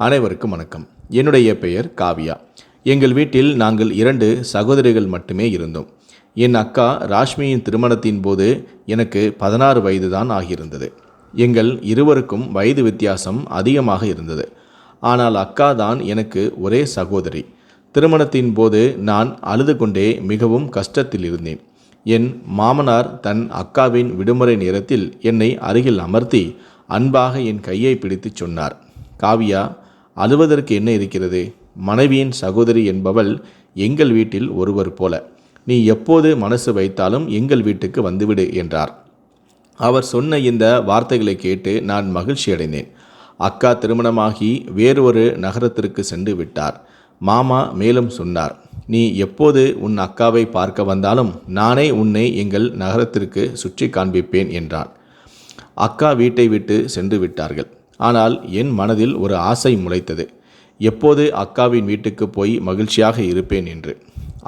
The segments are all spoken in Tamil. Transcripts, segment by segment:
அனைவருக்கும் வணக்கம். என்னுடைய பெயர் காவியா. எங்கள் வீட்டில் நாங்கள் 2 சகோதரிகள் மட்டுமே இருந்தோம். என் அக்கா ராஷ்மியின் திருமணத்தின் போது எனக்கு 16 வயது தான் ஆகியிருந்தது. எங்கள் இருவருக்கும் வயது வித்தியாசம் அதிகமாக இருந்தது. ஆனால் அக்கா தான் எனக்கு ஒரே சகோதரி. திருமணத்தின் போது நான் அழுது கொண்டே மிகவும் கஷ்டத்தில் இருந்தேன். என் மாமனார் தன் அக்காவின் விடுமுறை நேரத்தில் என்னை அருகில் அமர்த்தி அன்பாக என் கையை பிடித்து சொன்னார், காவியா, அழுவதற்கு என்ன இருக்கிறது? மனைவியின் சகோதரி என்பவள் எங்கள் வீட்டில் ஒருவர் போல. நீ எப்போது மனசு வைத்தாலும் எங்கள் வீட்டுக்கு வந்துவிடு என்றார். அவர் சொன்ன இந்த வார்த்தைகளை கேட்டு நான் மகிழ்ச்சி அடைந்தேன். அக்கா திருமணமாகி வேறொரு நகரத்திற்கு சென்று விட்டார். மாமா மேலும் சொன்னார், நீ எப்போது உன் அக்காவை பார்க்க வந்தாலும் நானே உன்னை எங்கள் நகரத்திற்கு சுற்றி காண்பிப்பேன் என்றார். அக்கா வீட்டை விட்டு சென்று விட்டார்கள். ஆனால் என் மனதில் ஒரு ஆசை முளைத்தது, எப்போது அக்காவின் வீட்டுக்கு போய் மகிழ்ச்சியாக இருப்பேன் என்று.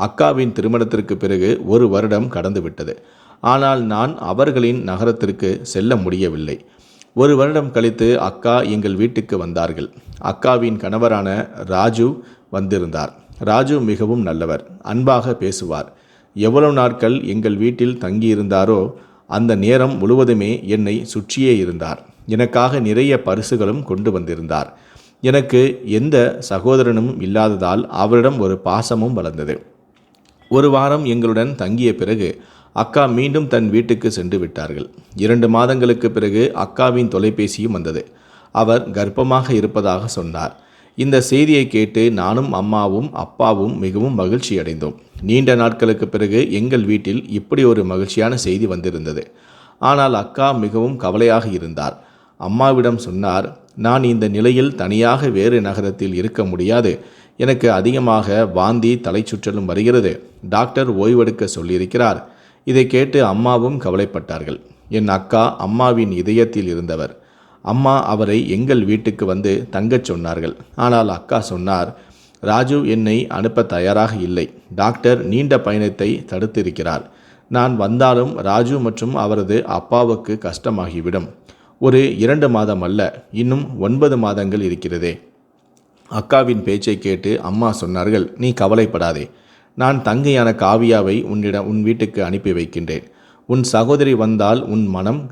அக்காவின் திருமணத்திற்கு பிறகு 1 வருடம் கடந்து விட்டது. ஆனால் நான் அவர்களின் நகரத்திற்கு செல்ல முடியவில்லை. 1 வருடம் கழித்து அக்கா எங்கள் வீட்டுக்கு வந்தார்கள். அக்காவின் கணவரான ராஜு வந்திருந்தார். ராஜு மிகவும் நல்லவர், அன்பாக பேசுவார். எவ்வளவு நாட்கள் எங்கள் வீட்டில் தங்கியிருந்தாரோ அந்த நேரம் முழுவதுமே என்னை சுற்றியே இருந்தார். எனக்காக நிறைய பரிசுகளும் கொண்டு வந்திருந்தார். எனக்கு எந்த சகோதரனும் இல்லாததால் அவரிடம் ஒரு பாசமும் வளர்ந்தது. 1 வாரம் எங்களுடன் தங்கிய பிறகு அக்கா மீண்டும் தன் வீட்டுக்கு சென்று விட்டார்கள். 2 மாதங்களுக்கு பிறகு அக்காவின் தொலைபேசியும் வந்தது. அவர் கர்ப்பமாக இருப்பதாக சொன்னார். இந்த செய்தியை கேட்டு நானும் அம்மாவும் அப்பாவும் மிகவும் மகிழ்ச்சி அடைந்தோம். நீண்ட நாட்களுக்கு பிறகு எங்கள் வீட்டில் இப்படி ஒரு மகிழ்ச்சியான செய்தி வந்திருந்தது. ஆனால் அக்கா மிகவும் கவலையாக இருந்தார். அம்மாவிடம் சொன்னார், நான் இந்த நிலையில் தனியாக வேறு நகரத்தில் இருக்க முடியாது. எனக்கு அதிகமாக வாந்தி, தலைச்சுற்றலும் வருகிறது. டாக்டர் ஓய்வெடுக்க சொல்லியிருக்கிறார். இதை கேட்டு அம்மாவும் கவலைப்பட்டார்கள். என் அக்கா அம்மாவின் இதயத்தில் இருந்தவர். அம்மா அவரை எங்கள் வீட்டுக்கு வந்து தங்கச் சொன்னார்கள். ஆனால் அக்கா சொன்னார், ராஜு என்னை அனுப்ப தயாராக இல்லை. டாக்டர் நீண்ட பயணத்தை தடுத்திருக்கிறார். நான் வந்தாலும் ராஜு மற்றும் அவரது அப்பாவுக்கு கஷ்டமாகிவிடும். ஒரு 2 மாதம் அல்ல, இன்னும் 9 மாதங்கள் இருக்கிறதே. அக்காவின் பேச்சை கேட்டு அம்மா சொன்னார்கள், நீ கவலைப்படாதே. நான் தங்கையான காவியாவை உன் வீட்டுக்கு அனுப்பி வைக்கின்றேன். உன் சகோதரி வந்தால் உன் மனம்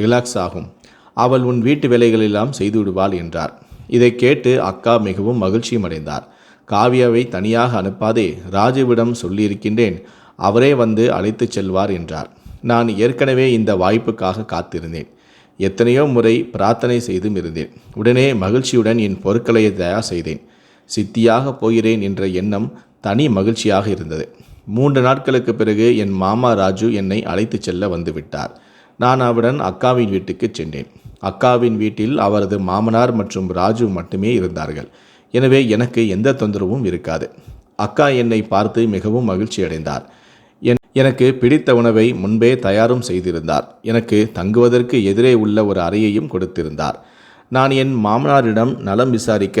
ரிலாக்ஸ் ஆகும். அவள் உன் வீட்டு வேலைகளெல்லாம் செய்து விடுவாள் என்றார். இதை கேட்டு அக்கா மிகவும் மகிழ்ச்சியும் அடைந்தார். காவியாவை தனியாக அனுப்பாதே, ராஜுவிடம் சொல்லியிருக்கின்றேன், அவரே வந்து அழைத்து செல்வார் என்றார். நான் ஏற்கனவே இந்த வாய்ப்புக்காக காத்திருந்தேன். எத்தனையோ முறை பிரார்த்தனை செய்தும் இருந்தேன். உடனே மகிழ்ச்சியுடன் என் பொருட்களை தயார் செய்தேன். சித்தியாக போகிறேன் என்ற எண்ணம் தனி மகிழ்ச்சியாக இருந்தது. 3 நாட்களுக்கு பிறகு என் மாமா ராஜு என்னை அழைத்து செல்ல வந்துவிட்டார். நான் அவருடன் அக்காவின் வீட்டுக்கு சென்றேன். அக்காவின் வீட்டில் அவரது மாமனார் மற்றும் ராஜு மட்டுமே இருந்தார்கள். எனவே எனக்கு எந்த தொந்தரவும் இருக்காது. அக்கா என்னை பார்த்து மிகவும் மகிழ்ச்சி அடைந்தார். எனக்கு பிடித்த உணவை முன்பே தயாரும் செய்திருந்தார். எனக்கு தங்குவதற்கு எதிரே உள்ள ஒரு அறையையும் கொடுத்திருந்தார். நான் என் மாமனாரிடம் நலம் விசாரிக்க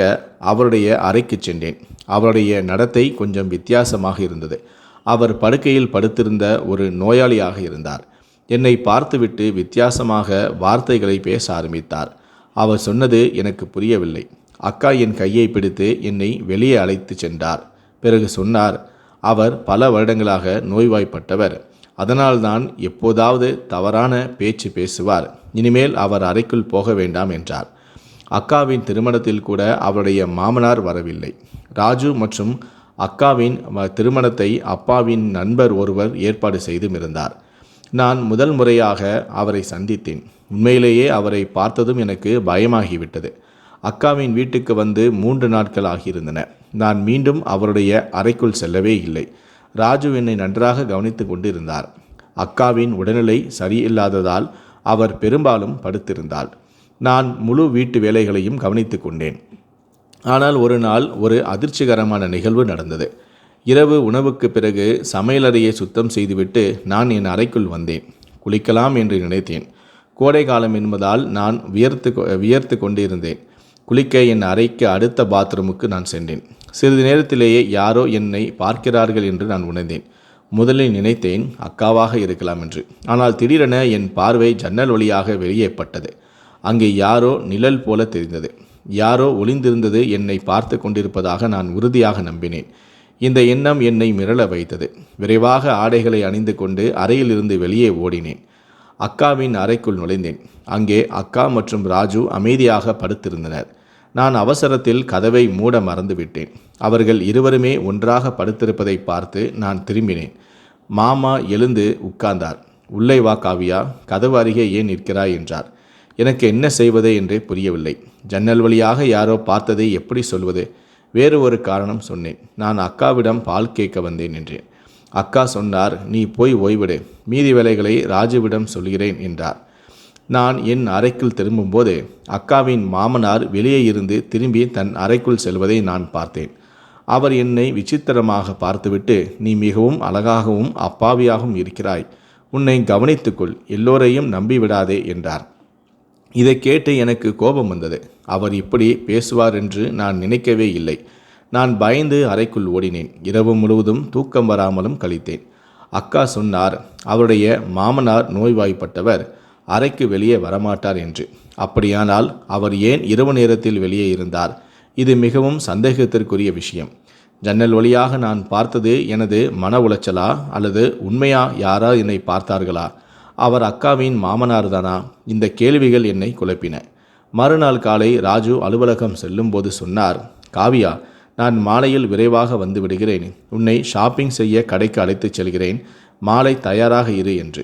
அவருடைய அறைக்கு சென்றேன். அவருடைய நடத்தை கொஞ்சம் வித்தியாசமாக இருந்தது. அவர் படுக்கையில் படுத்திருந்த ஒரு நோயாளியாக இருந்தார். என்னை பார்த்துவிட்டு வித்தியாசமாக வார்த்தைகளை பேச ஆரம்பித்தார். அவர் சொன்னது எனக்கு புரியவில்லை. அக்கா என் கையை பிடித்து என்னை வெளியே அழைத்து சென்றார். பிறகு சொன்னார், அவர் பல வருடங்களாக நோய்வாய்ப்பட்டவர். அதனால்தான் எப்போதாவது தவறான பேச்சு பேசுவார். இனிமேல் அவர் அறைக்குள் போக வேண்டாம் என்றார். அக்காவின் திருமணத்தில் கூட அவருடைய மாமனார் வரவில்லை. ராஜு மற்றும் அக்காவின் திருமணத்தை அப்பாவின் நண்பர் ஒருவர் ஏற்பாடு செய்தும் இருந்தார். நான் முதல் முறையாக அவரை சந்தித்தேன். உண்மையிலேயே அவரை பார்த்ததும் எனக்கு பயமாகிவிட்டது. அக்காவின் வீட்டுக்கு வந்து 3 நாட்கள் ஆகியிருந்தன. நான் மீண்டும் அவருடைய அறைக்குள் செல்லவே இல்லை. ராஜு என்னை நன்றாக கவனித்து கொண்டிருந்தார். அக்காவின் உடல்நிலை சரியில்லாததால் அவர் பெரும்பாலும் படுத்திருந்தாள். நான் முழு வீட்டு வேலைகளையும் கவனித்து கொண்டேன். ஆனால் ஒரு நாள் ஒரு அதிர்ச்சிகரமான நிகழ்வு நடந்தது. இரவு உணவுக்கு பிறகு சமையலறையை சுத்தம் செய்துவிட்டு நான் என் அறைக்குள் வந்தேன். குளிக்கலாம் என்று நினைத்தேன். கோடை காலம் என்பதால் நான் வியர்த்து கொண்டிருந்தேன். குளிக்க என் அறைக்கு அடுத்த பாத்ரூமுக்கு நான் சென்றேன். சிறிது நேரத்திலேயே யாரோ என்னை பார்க்கிறார்கள் என்று நான் உணர்ந்தேன். முதலில் நினைத்தேன் அக்காவாக இருக்கலாம் என்று. ஆனால் திடீரென என் பார்வை ஜன்னல் வழியாக வெளியே பட்டது. அங்கே யாரோ நிழல் போல தெரிந்தது. யாரோ ஒளிந்திருந்தது என்னை பார்த்து கொண்டிருப்பதாக நான் உறுதியாக நம்பினேன். இந்த எண்ணம் என்னை மிரள வைத்தது. விரைவாக ஆடைகளை அணிந்து கொண்டு அறையிலிருந்து வெளியே ஓடினேன். அக்காவின் அறைக்குள் நுழைந்தேன். அங்கே அக்கா மற்றும் ராஜு அமைதியாக படுத்திருந்தனர். நான் அவசரத்தில் கதவை மூட மறந்துவிட்டேன். அவர்கள் இருவருமே ஒன்றாக படுத்திருப்பதை பார்த்து நான் திரும்பினேன். மாமா எழுந்து உட்கார்ந்தார். உள்ளே வா காவியா, கதவு அருகே ஏன் நிற்கிறாய் என்றார். எனக்கு என்ன செய்வது என்றே புரியவில்லை. ஜன்னல் வழியாக யாரோ பார்த்ததை எப்படி சொல்வது? வேறு ஒரு காரணம் சொன்னேன். நான் அக்காவிடம் பால் கேட்க வந்தேன் என்றேன். அக்கா சொன்னார், நீ போய் ஓய்விடு, மீதி வேலைகளை ராஜுவிடம் சொல்கிறேன் என்றார். நான் என் அறைக்குள் திரும்பும்போது அக்காவின் மாமனார் வெளியே இருந்து திரும்பி தன் அறைக்குள் செல்வதை நான் பார்த்தேன். அவர் என்னை விசித்திரமாக பார்த்துவிட்டு, நீ மிகவும் அழகாகவும் அப்பாவியாகவும் இருக்கிறாய், உன்னை கவனித்துக்கொள், எல்லோரையும் நம்பிவிடாதே என்றார். இதை கேட்டு எனக்கு கோபம் வந்தது. அவர் இப்படி பேசுவார் என்று நான் நினைக்கவே இல்லை. நான் பயந்து அறைக்குள் ஓடினேன். இரவு முழுவதும் தூக்கம் வராமலும் கழித்தேன். அக்கா சொன்னார், அவருடைய மாமனார் நோய்வாய்ப்பட்டவர், அறைக்கு வெளியே வரமாட்டார் என்று. அப்படியானால் அவர் ஏன் இரவு நேரத்தில் வெளியே இருந்தார்? இது மிகவும் சந்தேகத்திற்குரிய விஷயம். ஜன்னல் வழியாக நான் பார்த்தது எனது மன உளைச்சலா அல்லது உண்மையா? யாரா என்னை பார்த்தார்களா? அவர் அக்காவின் மாமனார் தானா? இந்த கேள்விகள் என்னை குழப்பின. மறுநாள் காலை ராஜு அலுவலகம் செல்லும்போது சொன்னார், காவியா, நான் மாலையில் விரைவாக வந்து விடுகிறேன். உன்னை ஷாப்பிங் செய்ய கடைக்கு அழைத்துச் செல்கிறேன். மாலை தயாராக இரு என்று.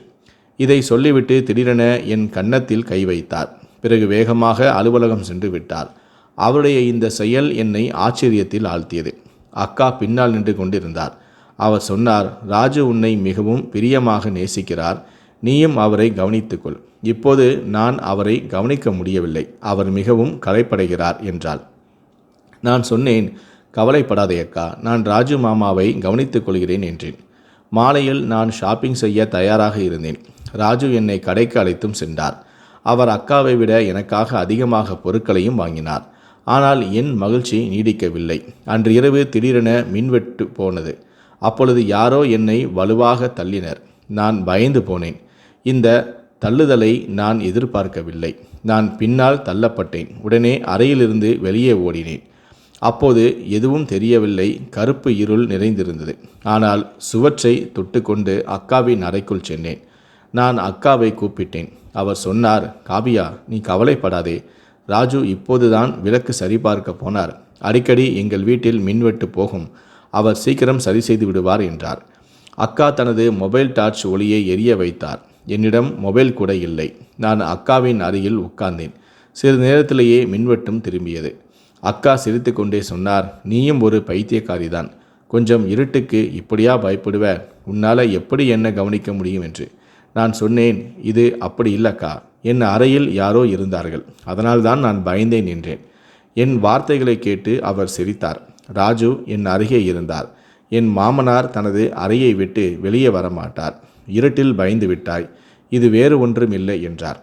இதை சொல்லிவிட்டு திடீரென என் கன்னத்தில் கை வைத்தார். பிறகு வேகமாக அலுவலகம் சென்று விட்டார். அவருடைய இந்த செயல் என்னை ஆச்சரியத்தில் ஆழ்த்தியது. அக்கா பின்னால் நின்று கொண்டிருந்தார். அவர் சொன்னார், ராஜு உன்னை மிகவும் பிரியமாக நேசிக்கிறார். நீயும் அவரை கவனித்துக்கொள். இப்போது நான் அவரை கவனிக்க முடியவில்லை. அவர் மிகவும் களைப்படைகிறார் என்றாள். நான் சொன்னேன், கவலைப்படாதே அக்கா, நான் ராஜு மாமாவை கவனித்துக் கொள்கிறேன் என்றேன். மாலையில் நான் ஷாப்பிங் செய்ய தயாராக இருந்தேன். ராஜு என்னை கடைக்கு அழைத்தும் சென்றார். அவர் அக்காவை விட எனக்காக அதிகமாக பொருட்களையும் வாங்கினார். ஆனால் என் மகிழ்ச்சி நீடிக்கவில்லை. அன்று இரவு திடீரென மின்வெட்டு போனது. அப்பொழுது யாரோ என்னை வலுவாக தள்ளினர். நான் பயந்து போனேன். இந்த தள்ளுதலை நான் எதிர்பார்க்கவில்லை. நான் பின்னால் தள்ளப்பட்டேன். உடனே அறையிலிருந்து வெளியே ஓடினேன். அப்போது எதுவும் தெரியவில்லை. கருப்பு இருள் நிறைந்திருந்தது. ஆனால் சுவற்றை தொட்டுக்கொண்டு அக்காவின் அறைக்குள் சென்றேன். நான் அக்காவை கூப்பிட்டேன். அவர் சொன்னார், காவியா, நீ கவலைப்படாதே. ராஜு இப்போதுதான் விளக்கு சரிபார்க்க போனார். அடிக்கடி எங்கள் வீட்டில் மின்வெட்டு போகும். அவர் சீக்கிரம் சரி செய்து விடுவார் என்றார். அக்கா தனது மொபைல் டார்ச் ஒளியை எரிய வைத்தார். என்னிடம் மொபைல் கூட இல்லை. நான் அக்காவின் அருகில் உட்கார்ந்தேன். சிறிது நேரத்திலேயே மின்வெட்டும் திரும்பியது. அக்கா சிரித்து கொண்டே சொன்னார், நீயும் ஒரு பைத்தியக்காரிதான். கொஞ்சம் இருட்டுக்கு இப்படியா பயப்படுவ? உன்னால் எப்படி என்ன கவனிக்க முடியும் என்று. நான் சொன்னேன், இது அப்படி இல்லக்கா, என் அறையில் யாரோ இருந்தார்கள், அதனால்தான் நான் பயந்தேன் என்றேன். என் வார்த்தைகளை கேட்டு அவர் சிரித்தார். ராஜு என் அருகே இருந்தார். என் மாமனார் தனது அறையை விட்டு வெளியே வரமாட்டார். இருட்டில் பயந்து விட்டாய், இது வேறு ஒன்றும் இல்லை என்றார்.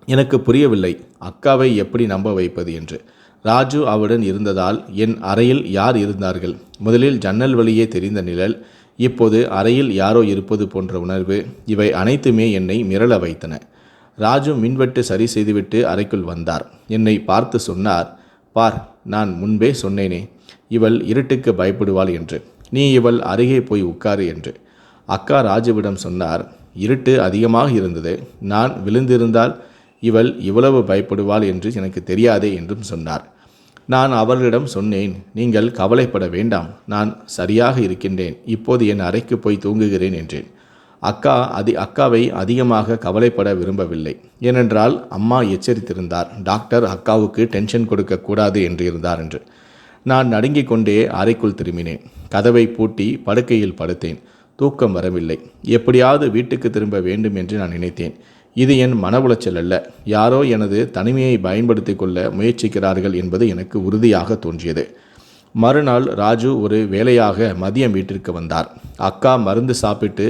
எனக்கு புரியவில்லை, அக்காவை எப்படி நம்ப வைப்பது என்று. ராஜு அவருடன் இருந்ததால் என் அறையில் யார் இருந்தார்கள்? முதலில் ஜன்னல் வழியே தெரிந்த நிழல், இப்போது அறையில் யாரோ இருப்பது போன்ற உணர்வு, இவை அனைத்துமே என்னை மிரள வைத்தன. ராஜு மின்வெட்டு சரி செய்துவிட்டு அறைக்குள் வந்தார். என்னை பார்த்து சொன்னார், பார், நான் முன்பே சொன்னேனே, இவள் இருட்டுக்கு பயப்படுவாள் என்று. நீ இவள் அருகே போய் உட்காரு என்று. அக்கா ராஜுவிடம் சொன்னார், இருட்டு அதிகமாக இருந்தது. நான் விழுந்திருந்தால் இவள் இவ்வளவு பயப்படுவாள் என்று எனக்கு தெரியாதே என்றும் சொன்னார். நான் அவர்களிடம் சொன்னேன், நீங்கள் கவலைப்பட வேண்டாம், நான் சரியாக இருக்கின்றேன், இப்போது என் அறைக்கு போய் தூங்குகிறேன் என்றேன். அக்காவை அதிகமாக கவலைப்பட விரும்பவில்லை. ஏனென்றால் அம்மா எச்சரித்திருந்தார், டாக்டர் அக்காவுக்கு டென்ஷன் கொடுக்கக்கூடாது என்று இருந்தார் என்று. நான் நடுங்கிக் கொண்டே அறைக்குள் திரும்பினேன். கதவை பூட்டி படுக்கையில் படுத்தேன். தூக்கம் வரவில்லை. எப்படியாவது வீட்டுக்கு திரும்ப வேண்டும் என்று நான் நினைத்தேன். இது என் மன உளைச்சல் அல்ல, யாரோ எனது தனிமையை பயன்படுத்தி கொள்ள முயற்சிக்கிறார்கள் என்பது எனக்கு உறுதியாக தோன்றியது. மறுநாள் ராஜு ஒரு வேலையாக மதியம் வீட்டிற்கு வந்தார். அக்கா மருந்து சாப்பிட்டு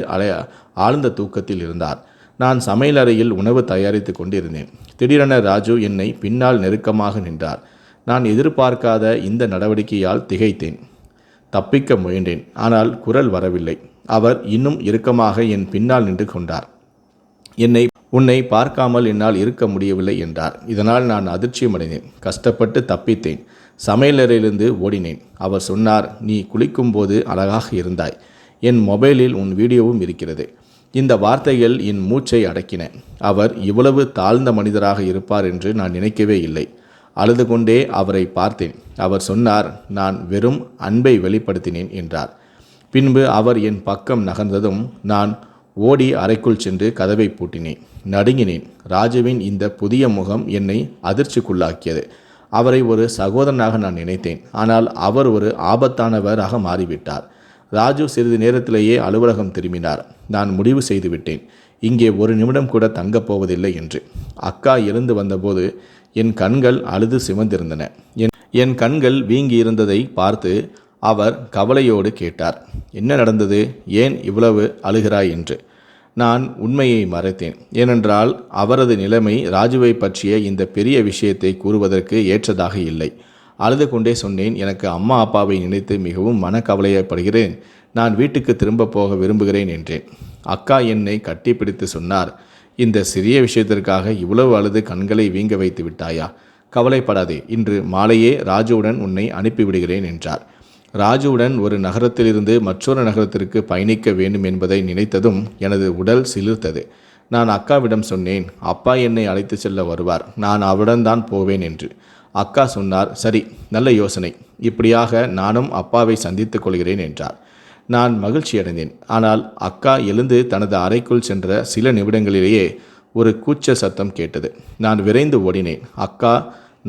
ஆழ்ந்த தூக்கத்தில் இருந்தார். நான் சமையலறையில் உணவு தயாரித்து கொண்டிருந்தேன். திடீரென ராஜு என்னை பின்னால் நெருக்கமாக நின்றார். நான் எதிர்பார்க்காத இந்த நடவடிக்கையால் திகைத்தேன். தப்பிக்க முயன்றேன், ஆனால் குரல் வரவில்லை. அவர் இன்னும் இறுக்கமாக என் பின்னால் நின்று கொண்டார். என்னை உன்னை பார்க்காமல் என்னால் இருக்க முடியவில்லை என்றார். இதனால் நான் அதிர்ச்சியமடைந்தேன். கஷ்டப்பட்டு தப்பித்தேன். சமையலறையிலிருந்து ஓடினேன். அவர் சொன்னார், நீ குளிக்கும்போது அழகாக இருந்தாய். என் மொபைலில் உன் வீடியோவும் இருக்கிறது. இந்த வார்த்தைகள் என் மூச்சை அடக்கின. அவர் இவ்வளவு தாழ்ந்த மனிதராக இருப்பார் என்று நான் நினைக்கவே இல்லை. அழுது கொண்டே அவரை பார்த்தேன். அவர் சொன்னார், நான் வெறும் அன்பை வெளிப்படுத்தினேன் என்றார். பின்பு அவர் என் பக்கம் நகர்ந்ததும் நான் ஓடி அறைக்குள் சென்று கதவை பூட்டினேன். நடுங்கினேன். ராஜுவின் இந்த புதிய முகம் என்னை அதிர்ச்சிக்குள்ளாக்கியது. அவரை ஒரு சகோதரனாக நான் நினைத்தேன். ஆனால் அவர் ஒரு ஆபத்தானவராக மாறிவிட்டார். ராஜு சிறிது நேரத்திலேயே அலுவலகம் திரும்பினார். நான் முடிவு செய்துவிட்டேன், இங்கே ஒரு நிமிடம் கூட தங்கப் போவதில்லை என்று. அக்கா எழுந்து வந்தபோது என் கண்கள் அழுது சிவந்திருந்தன. என் கண்கள் வீங்கி இருந்ததை பார்த்து அவர் கவலையோடு கேட்டார், என்ன நடந்தது? ஏன் இவ்வளவு அழுகிறாய் என்று. நான் உண்மையை மறைத்தேன். ஏனென்றால் அவரது நிலைமை ராஜுவை பற்றிய இந்த பெரிய விஷயத்தை கூறுவதற்கு ஏற்றதாக இல்லை. அழுது கொண்டே சொன்னேன், எனக்கு அம்மா அப்பாவை நினைத்து மிகவும் மனக்கவலையப்படுகிறேன். நான் வீட்டுக்கு திரும்ப போக விரும்புகிறேன் என்றேன். அக்கா என்னை கட்டிப்பிடித்து சொன்னார், இந்த சிறிய விஷயத்திற்காக இவ்வளவு அழுது கண்களை வீங்க வைத்து விட்டாயா? கவலைப்படாதே, இன்று மாலையே ராஜுவுடன் உன்னை அனுப்பிவிடுகிறேன் என்றார். ராஜுவுடன் ஒரு நகரத்திலிருந்து மற்றொரு நகரத்திற்கு பயணிக்க வேண்டும் என்பதை நினைத்ததும் எனது உடல் சிலிர்த்தது. நான் அக்காவிடம் சொன்னேன், அப்பா என்னை அழைத்து செல்ல வருவார், நான் அவருடன் தான் போவேன் என்று. அக்கா சொன்னார், சரி, நல்ல யோசனை, இப்படியாக நானும் அப்பாவை சந்தித்துக் கொள்கிறேன் என்றார். நான் மகிழ்ச்சியடைந்தேன். ஆனால் அக்கா எழுந்து தனது அறைக்குள் சென்ற சில நிமிடங்களிலேயே ஒரு கூச்ச சத்தம் கேட்டது. நான் விரைந்து ஓடினேன். அக்கா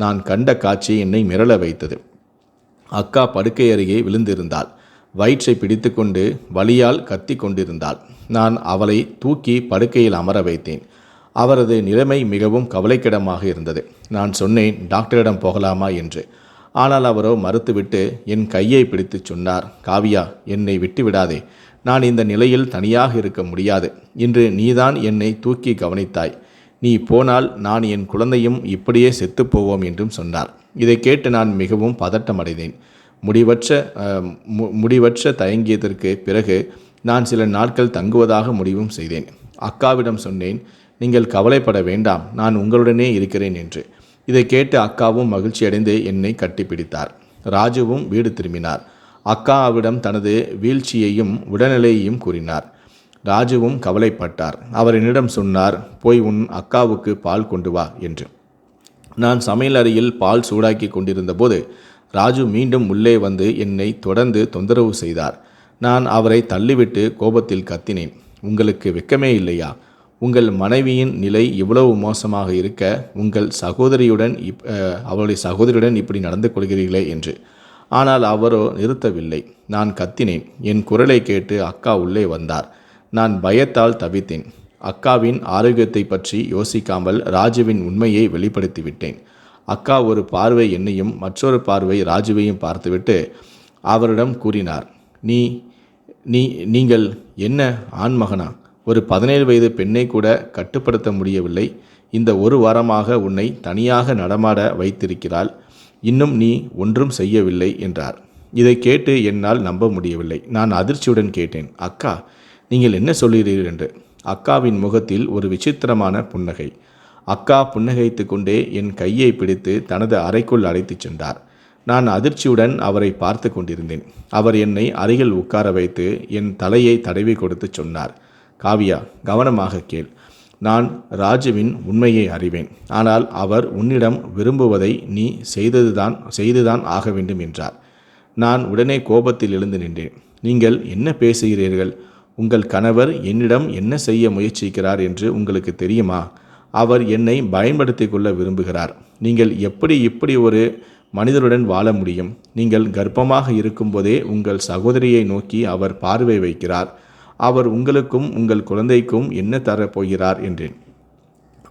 நான் கண்ட காட்சி என்னை மிரள வைத்தது. அக்கா படுக்கை அருகே விழுந்திருந்தாள். வயிற்றை பிடித்து கொண்டு வலியால் கத்தி கொண்டிருந்தாள். நான் அவளை தூக்கி படுக்கையில் அமர வைத்தேன். அவரது நிலைமை மிகவும் கவலைக்கிடமாக இருந்தது. நான் சொன்னேன், டாக்டரிடம் போகலாமா என்று. ஆனால் அவரோ மறுத்துவிட்டு என் கையை பிடித்து சொன்னார், காவியா, என்னை விட்டுவிடாதே. நான் இந்த நிலையில் தனியாக இருக்க முடியாது. இன்று நீதான் என்னை தூக்கி கவனித்தாய். நீ போனால் நான் என் குழந்தையும் இப்படியே செத்துப்போவோம் என்றும் சொன்னார். இதை கேட்டு நான் மிகவும் பதட்டமடைந்தேன். முடிவற்ற தயங்கியதற்கு பிறகு நான் சில நாட்கள் தங்குவதாக முடிவும் செய்தேன். அக்காவிடம் சொன்னேன், நீங்கள் கவலைப்பட வேண்டாம், நான் உங்களுடனே இருக்கிறேன் என்று. இதை கேட்டு அக்காவும் மகிழ்ச்சியடைந்து என்னை கட்டிப்பிடித்தார். ராஜுவும் வீடு திரும்பினார். அக்காவிடம் தனது வீழ்ச்சியையும் உடல்நிலையையும் கூறினார். ராஜுவும் கவலைப்பட்டார். அவர் என்னிடம் சொன்னார், போய் உன் அக்காவுக்கு பால் கொண்டு வா என்று. நான் சமையல் அறையில் பால் சூடாக்கி கொண்டிருந்த போது ராஜு மீண்டும் உள்ளே வந்து என்னை தொடர்ந்து தொந்தரவு செய்தார். நான் அவரை தள்ளிவிட்டு கோபத்தில் கத்தினேன், உங்களுக்கு வெட்கமே இல்லையா? உங்கள் மனைவியின் நிலை இவ்வளவு மோசமாக இருக்க உங்கள் அவளுடைய சகோதரியுடன் இப்படி நடந்து கொள்கிறீர்களே என்று. ஆனால் அவரோ நிறுத்தவில்லை. நான் கத்தினேன். என் குரலை கேட்டு அக்கா உள்ளே வந்தார். நான் பயத்தால் தவித்தேன். அக்காவின் ஆரோக்கியத்தை பற்றி யோசிக்காமல் ராஜுவின் உண்மையை வெளிப்படுத்திவிட்டேன். அக்கா ஒரு பார்வை என்னையும் மற்றொரு பார்வை ராஜுவையும் பார்த்துவிட்டு அவரிடம் கூறினார், நீங்கள் என்ன ஆண்மகனா? ஒரு 17 வயது பெண்ணை கூட கட்டுப்படுத்த முடியவில்லை. இந்த ஒரு வாரமாக உன்னை தனியாக நடமாட வைத்திருக்கிறாள். இன்னும் நீ ஒன்றும் செய்யவில்லை என்றார். இதை கேட்டு என்னால் நம்ப முடியவில்லை. நான் அதிர்ச்சியுடன் கேட்டேன், அக்கா, நீங்கள் என்ன சொல்கிறீர்கள் என்று. அக்காவின் முகத்தில் ஒரு விசித்திரமான புன்னகை. அக்கா புன்னகைத்து கொண்டே என் கையை பிடித்து தனது அறைக்குள் அழைத்துச் சென்றார். நான் அதிர்ச்சியுடன் அவரை பார்த்து கொண்டிருந்தேன். அவர் என்னை அருகில் உட்கார வைத்து என் தலையை தடவி கொடுத்து சொன்னார், காவியா, கவனமாக கேள். நான் ராஜுவின் உண்மையை அறிவேன். ஆனால் அவர் உன்னிடம் விரும்புவதை நீ செய்துதான் ஆக வேண்டும் என்றார். நான் உடனே கோபத்தில் எழுந்து நின்றேன். நீங்கள் என்ன பேசுகிறீர்கள்? உங்கள் கணவர் என்னிடம் என்ன செய்ய முயற்சிக்கிறார் என்று உங்களுக்கு தெரியுமா? அவர் என்னை பயன்படுத்தி கொள்ள விரும்புகிறார். நீங்கள் இப்படி ஒரு மனிதருடன் வாழ முடியும்? நீங்கள் கர்ப்பமாக இருக்கும்போதே உங்கள் சகோதரியை நோக்கி அவர் பார்வை வைக்கிறார். அவர் உங்களுக்கும் உங்கள் குழந்தைக்கும் என்ன தரப்போகிறார் என்றேன்.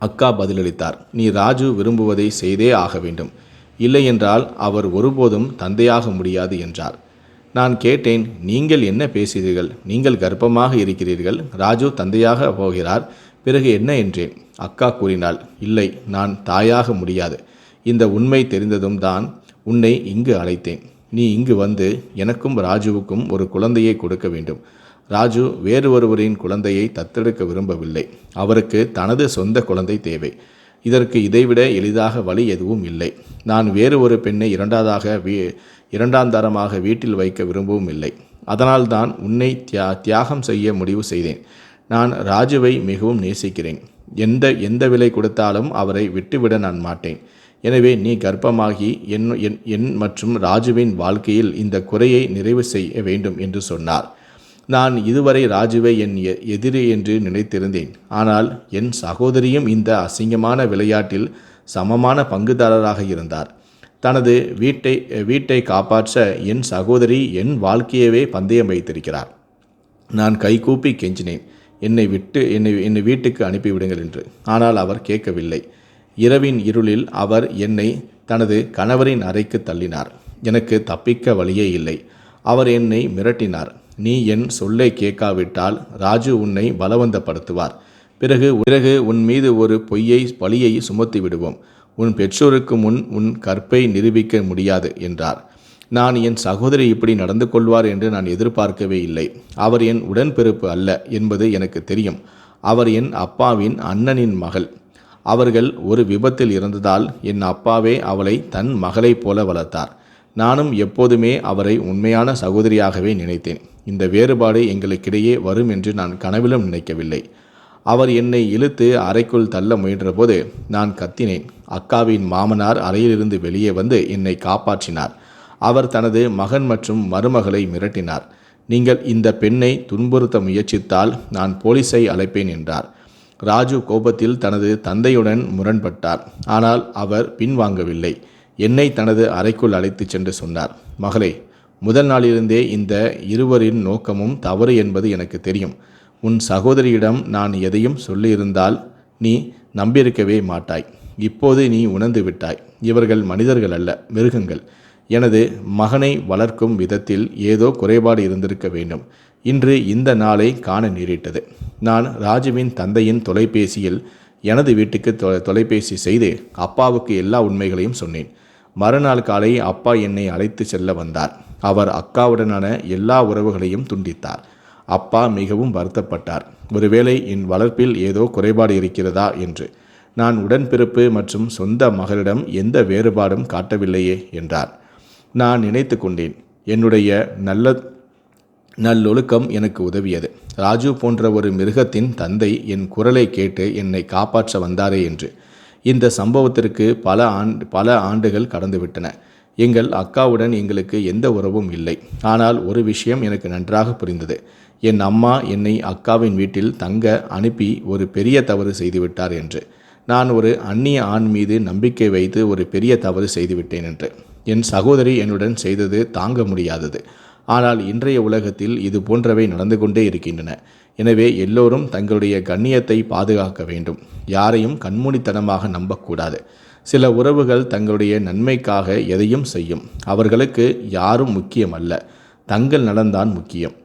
அக்கா பதிலளித்தார், நீ ராஜு விரும்புவதை செய்தே ஆக வேண்டும். இல்லையென்றால் அவர் ஒருபோதும் தந்தையாக முடியாது என்றார். நான் கேட்டேன், நீங்கள் என்ன பேசுகிறீர்கள்? நீங்கள் கர்ப்பமாக இருக்கிறீர்கள், ராஜு தந்தையாக போகிறார், பிறகு என்ன என்றேன். அக்கா கூறினாள், இல்லை, நான் தாயாக முடியாது. இந்த உண்மை தெரிந்ததும் தான் உன்னை இங்கு அழைத்தேன். நீ இங்கு வந்து எனக்கும் ராஜுவுக்கும் ஒரு குழந்தையை கொடுக்க வேண்டும். ராஜு வேறு ஒருவரின் குழந்தையை தத்தெடுக்க விரும்பவில்லை. அவருக்கு தனது சொந்த குழந்தை தேவை. இதற்கு இதைவிட எளிதாக வழி எதுவும் இல்லை. நான் வேறு ஒரு பெண்ணை இரண்டாந்தரமாக வீட்டில் வைக்க விரும்பவும் இல்லை. அதனால்தான் உன்னை தியாகம் செய்ய முடிவு செய்தேன். நான் ராஜுவை மிகவும் நேசிக்கிறேன். எந்த விலை கொடுத்தாலும் அவரை விட்டுவிட நான் மாட்டேன். எனவே நீ கர்ப்பமாகி என் மற்றும் ராஜுவின் வாழ்க்கையில் இந்த குறையை நிறைவு செய்ய வேண்டும் என்று சொன்னார். நான் இதுவரை ராஜுவை என் எதிரி என்று நினைத்திருந்தேன். ஆனால் என் சகோதரியும் இந்த அசிங்கமான விளையாட்டில் சமமான பங்குதாரராக இருந்தார். தனது வீட்டை காப்பாற்ற என் சகோதரி என் வாழ்க்கையவே பந்தயம் வைத்திருக்கிறார். நான் கைகூப்பி கெஞ்சினேன், என்னை வீட்டுக்கு அனுப்பிவிடுங்கள் என்று. ஆனால் அவர் கேட்கவில்லை. இரவின் இருளில் அவர் என்னை தனது கணவரின் அறைக்கு தள்ளினார். எனக்கு தப்பிக்க வழியே இல்லை. அவர் என்னை மிரட்டினார். நீ என் சொல்லை கேட்காவிட்டால் ராஜு உன்னை பலவந்தப்படுத்துவார். பிறகு உன் மீது ஒரு பழியை சுமத்தி விடுவோம். உன் பெற்றோருக்கு முன் உன் கற்பை நிரூபிக்க முடியாது என்றார். நான் என் சகோதரி இப்படி நடந்து கொள்வார் என்று நான் எதிர்பார்க்கவே இல்லை. அவர் என் உடன்பிறப்பு அல்ல என்பது எனக்கு தெரியும். அவர் என் அப்பாவின் அண்ணனின் மகள். அவர்கள் ஒரு விபத்தில் இறந்ததால் என் அப்பாவே அவளை தன் மகளைப் போல வளர்த்தார். நானும் எப்போதுமே அவரை உண்மையான சகோதரியாகவே நினைத்தேன். இந்த வேறுபாடு எங்களுக்கிடையே வரும் என்று நான் கனவிலும் நினைக்கவில்லை. அவர் என்னை இழுத்து அறைக்குள் தள்ள முயன்றபோது நான் கத்தினேன். அக்காவின் மாமனார் அறையிலிருந்து வெளியே வந்து என்னை காப்பாற்றினார். அவர் தனது மகன் மற்றும் மருமகளை மிரட்டினார். நீங்கள் இந்த பெண்ணை துன்புறுத்த முயற்சித்தால் நான் போலீஸை அழைப்பேன் என்றார். ராஜு கோபத்தில் தனது தந்தையுடன் முரண்பட்டார். ஆனால் அவர் பின்வாங்கவில்லை. என்னை தனது அறைக்குள் அழைத்து சென்று சொன்னார், மகளே, முதல் நாளிலிருந்தே இந்த இருவரின் நோக்கமும் தவறு என்பது எனக்கு தெரியும். உன் சகோதரியிடம் நான் எதையும் சொல்லியிருந்தால் நீ நம்பியிருக்கவே மாட்டாய். இப்போது நீ உணர்ந்து விட்டாய். இவர்கள் மனிதர்கள் அல்ல, மிருகங்கள். எனது மகனை வளர்க்கும் விதத்தில் ஏதோ குறைபாடு இருந்திருக்க வேண்டும். இன்று இந்த நாளை காண நேரிட்டது. நான் ராஜுவின் தந்தையின் தொலைபேசியில் எனது வீட்டுக்கு தொலைபேசி செய்து அப்பாவுக்கு எல்லா உண்மைகளையும் சொன்னேன். மறுநாள் காலை அப்பா என்னை அழைத்து செல்ல வந்தார். அவர் அக்காவுடனான எல்லா உறவுகளையும் துண்டித்தார். அப்பா மிகவும் வருத்தப்பட்டார். ஒருவேளை என் வளர்ப்பில் ஏதோ குறைபாடு இருக்கிறதா என்று. நான் உடன்பிறப்பு மற்றும் சொந்த மகளிடம் எந்த வேறுபாடும் காட்டவில்லையே என்றார். நான் நினைத்து கொண்டேன், என்னுடைய நல்லொழுக்கம் எனக்கு உதவியது. ராஜு போன்ற ஒரு மிருகத்தின் தந்தை என் குரலை கேட்டு என்னை காப்பாற்ற வந்தாரே என்று. இந்த சம்பவத்திற்கு பல ஆண்டுகள் கடந்துவிட்டன. எங்கள் அக்காவுடன் எங்களுக்கு எந்த உறவும் இல்லை. ஆனால் ஒரு விஷயம் எனக்கு நன்றாக புரிந்தது. என் அம்மா என்னை அக்காவின் வீட்டில் தங்க அனுப்பி ஒரு பெரிய தவறு செய்துவிட்டார் என்று. நான் ஒரு அந்நிய ஆண் மீது நம்பிக்கை வைத்து ஒரு பெரிய தவறு செய்துவிட்டேன் என்று. என் சகோதரி என்னுடன் செய்தது தாங்க முடியாதது. ஆனால் இன்றைய உலகத்தில் இது போன்றவை நடந்து கொண்டே இருக்கின்றன. எனவே எல்லோரும் தங்களுடைய கண்ணியத்தை பாதுகாக்க வேண்டும். யாரையும் கண்மூடித்தனமாக நம்பக்கூடாது. சில உறவுகள் தங்களுடைய நன்மைக்காக எதையும் செய்யும். அவர்களுக்கு யாரும் முக்கியம் அல்ல, தங்கள் நலன்தான் முக்கியம்.